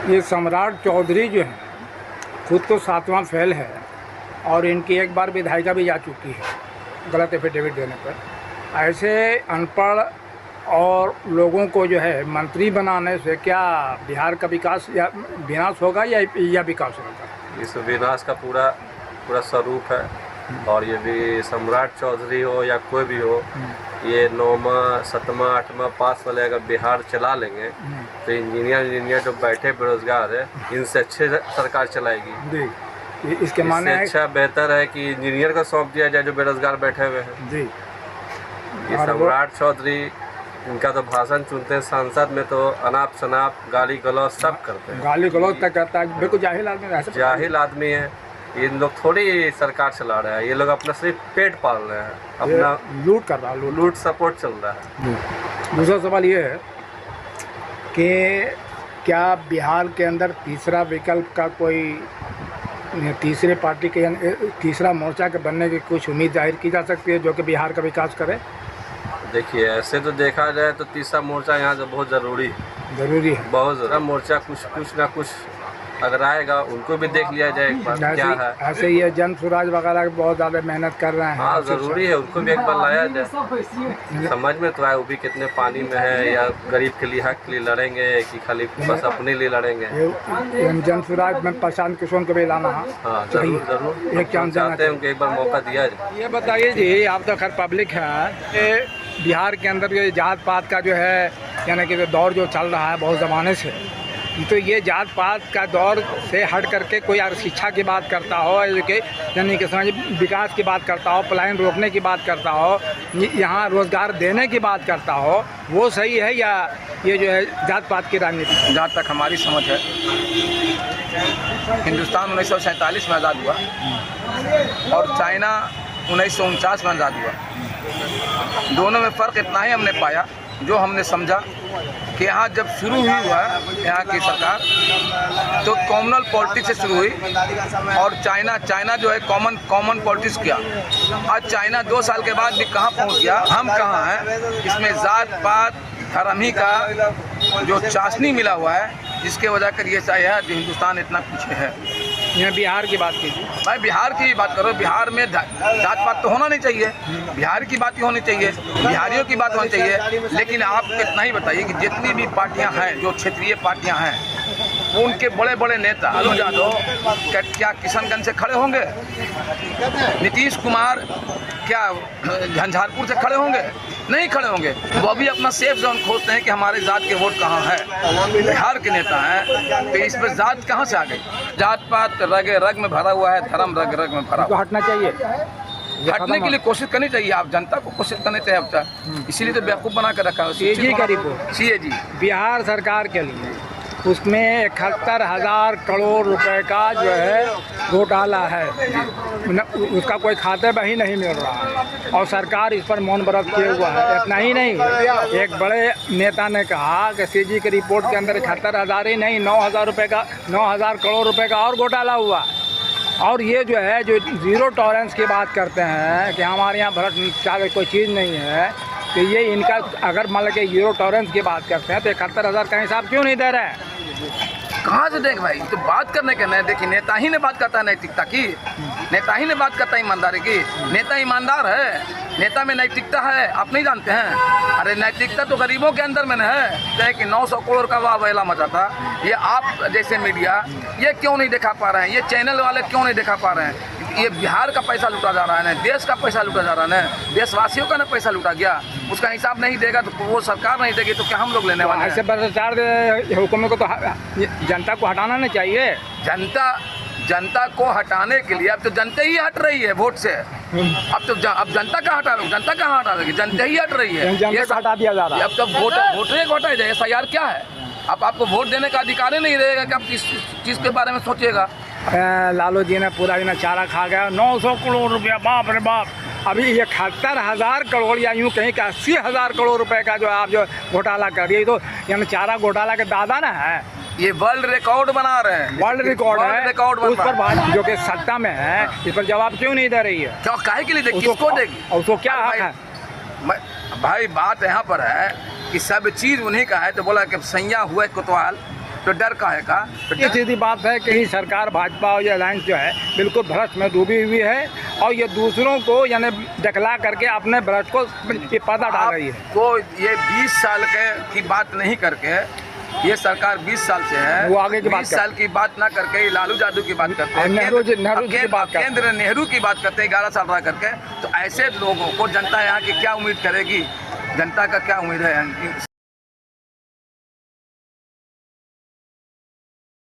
ये सम्राट चौधरी जो है खुद तो 7वां फेल है और इनकी एक बार विधायिका भी जा चुकी है गलत एफिडेविट देने पर। ऐसे अनपढ़ और लोगों को जो है मंत्री बनाने से क्या बिहार का विकास या विनाश होगा या विकास होगा? इस विनाश का पूरा स्वरूप है। और ये भी सम्राट चौधरी हो या कोई भी हो, ये 9वां 7वां 8वां पास वाले अगर बिहार चला लेंगे तो इंजीनियर जो बैठे बेरोजगार है इनसे अच्छे सरकार चलाएगी। इसके माने अच्छा बेहतर है कि इंजीनियर को सौंप दिया जाए जो बेरोजगार बैठे हुए हैं। जी ये सम्राट चौधरी, इनका तो भाषण सुनते हैं सांसद में तो अनाप शनाप गाली गलौज सब करते हैं। गाली गलौज तक करता है, बिल्कुल जाहिल आदमी। जाहिल आदमी है। इन लोग थोड़ी सरकार चला रहे हैं, ये लोग अपना सिर्फ पेट पाल रहे हैं, अपना लूट कर रहा है, लूट सपोर्ट चल रहा है। दूसरा सवाल ये है कि क्या बिहार के अंदर तीसरा विकल्प का कोई तीसरे पार्टी के तीसरा मोर्चा के बनने की कुछ उम्मीद जाहिर की जा सकती है जो कि बिहार का विकास करे? देखिए, ऐसे तो देखा जाए तो तीसरा मोर्चा यहाँ से बहुत ज़रूरी है, बहुत ज़रूरी मोर्चा। कुछ ना कुछ अगर आएगा उनको भी देख लिया जाए एक बार क्या है। ऐसे ही जन स्वराज वगैरह बहुत ज़्यादा मेहनत कर रहे हैं। हाँ, ज़रूरी है, उनको भी एक बार लाया जाए, समझ में तो आए वो भी कितने पानी में है, या गरीब के लिए हक के लिए लड़ेंगे कि खाली बस अपने लिए लड़ेंगे। जन स्वराज में प्रशांत किशोर को भी लाना है। हाँ, जरूर एक चांस चाहते हैं उनको एक बार मौका दिया जाए। ये बताइए जी, आप तो खैर पब्लिक है, बिहार के अंदर जो जात पात का जो है यानी कि दौर जो चल रहा है बहुत ज़माने से, तो ये जात पात का दौर से हट करके कोई अगर शिक्षा की बात करता हो, यानी कि समाज विकास की बात करता हो, पलायन रोकने की बात करता हो, यहाँ रोज़गार देने की बात करता हो, वो सही है या ये जो है जात पात की राजनीति? जहाँ तक हमारी समझ है, हिंदुस्तान 1947 में आज़ाद हुआ और चाइना 1949 में आज़ाद हुआ। दोनों में फ़र्क इतना ही हमने पाया, जो हमने समझा कि यहाँ जब शुरू हुई हुआ यहाँ की सरकार तो कॉमनल पॉलिटिक्स से शुरू हुई और चाइना जो है कॉमन पॉलिटिक्स किया। आज चाइना 2 साल के बाद भी कहाँ पहुँच गया, हम कहाँ हैं? इसमें जात पात धर्म ही का जो चाशनी मिला हुआ है, जिसके वजह कर ये चाहिए है जो हिंदुस्तान इतना पीछे है। यहाँ बिहार की बात कीजिए। भाई बिहार की बात करो, बिहार में जात पात तो होना नहीं चाहिए, बिहार की बात ही होनी चाहिए, बिहारियों की बात होनी चाहिए। लेकिन आप इतना ही बताइए कि जितनी भी पार्टियां हैं, जो क्षेत्रीय पार्टियां हैं, उनके बड़े बड़े नेता लालू यादव क्या किशनगंज से खड़े होंगे? नीतीश कुमार क्या झंझारपुर से खड़े होंगे? नहीं खड़े होंगे। वो भी अपना सेफ जोन खोजते हैं कि हमारे जात के वोट कहाँ है। बिहार के नेता हैं तो इस पर जात कहाँ से आ गई? जात पात रग रग में भरा हुआ है, धर्म रग रग में भरा हुआ। हटना चाहिए, हटने के लिए कोशिश करनी चाहिए। आप जनता को कोशिश करनी चाहिए, इसीलिए तो बेवकूफ़ बना कर रखा है। CAG बिहार सरकार के लिए उसमें 71,000 करोड़ रुपए का जो है घोटाला है, उसका कोई खाते बही नहीं मिल रहा है और सरकार इस पर मौन व्रत किए हुआ है। इतना ही नहीं, एक बड़े नेता ने कहा कि CAG की रिपोर्ट के अंदर 71,000 ही नहीं 9,000 करोड़ रुपए का और घोटाला हुआ। और ये जो है जो ज़ीरो टॉलरेंस की बात करते हैं कि हमारे यहाँ भ्रष्टाचार कोई चीज़ नहीं है, तो ये इनका अगर मान लीजिए ज़ीरो टॉलरेंस की बात करते हैं तो 71,000 का हिसाब क्यों नहीं दे रहे हैं? कहाँ से देख भाई, तो बात करने के नहीं। देखिए, नेता ही ने बात करता है नैतिकता की, नेता ही ने बात करता है ईमानदारी की। नेता ईमानदार है, नेता में नैतिकता है, आप नहीं जानते हैं? अरे नैतिकता तो गरीबों के अंदर में है। चाहे कि 900 करोड़ का वावेला मचा था, ये आप जैसे मीडिया ये क्यों नहीं दिखा पा रहे हैं? ये चैनल वाले क्यों नहीं दिखा पा रहे हैं? ये बिहार का पैसा लूटा जा रहा है ना, देश का पैसा लूटा जा रहा है ना, देशवासियों का ना पैसा लूटा गया, उसका हिसाब नहीं देगा तो वो सरकार नहीं देगी तो क्या हम लोग लेने वाले हैं? ऐसे भ्रष्टाचार हुकूमत को तो जनता को हटाना नहीं चाहिए। जनता को हटाने के लिए अब तो जनता ही हट रही है वोट से। अब जनता कहाँ हटा रही है? जनता कहाँ हटा रही है? जनता ही हट रही है, ये हटा दिया जा रहा है। अब तो वोटर को हटाया जाए। SIR क्या है? अब आपको वोट देने का अधिकार ही नहीं रहेगा कि आप किस चीज़ के बारे में सोचिएगा। लालू जी ने पूरा दिन चारा खा गया, 900 करोड़ रुपया, बाप रे बाप। अभी 71,000 करोड़ या यूँ कहीं का 80,000 करोड़ रुपए का जो आप जो घोटाला कर रही है, तो यानी चारा घोटाला के दादा ना है। ये वर्ल्ड रिकॉर्ड बना रहे हैं, वर्ल्ड रिकॉर्ड है, उस पर बात जो कि सत्ता में है, इस पर जवाब क्यों नहीं दे रही है? क्यों, काहे के लिए देगी? किसको देगी? और उसको क्या हक है? भाई बात यहाँ पर है कि सब चीज़ उन्हीं का है। तो बोला कि सैया हुए कोतवाल तो डर का है का तो ये सीधी बात है कि सरकार भाजपा और ये अलायंस जो है बिल्कुल भ्रष्ट में डूबी हुई है और ये दूसरों को यानी दिखला करके अपने भ्रष्ट को ये पर्दा डाल रही है। आपको ये 20 साल की बात नहीं करके, ये सरकार 20 साल से है, वो आगे की बात 20 साल की बात ना करके ये लालू यादव की बात करते हैं, नेहरू जी की बात करते हैं, केंद्र नेहरू की बात करते हैं 11 साल रह करके। तो ऐसे लोगों को जनता यहाँ की क्या उम्मीद करेगी? जनता का क्या उम्मीद है?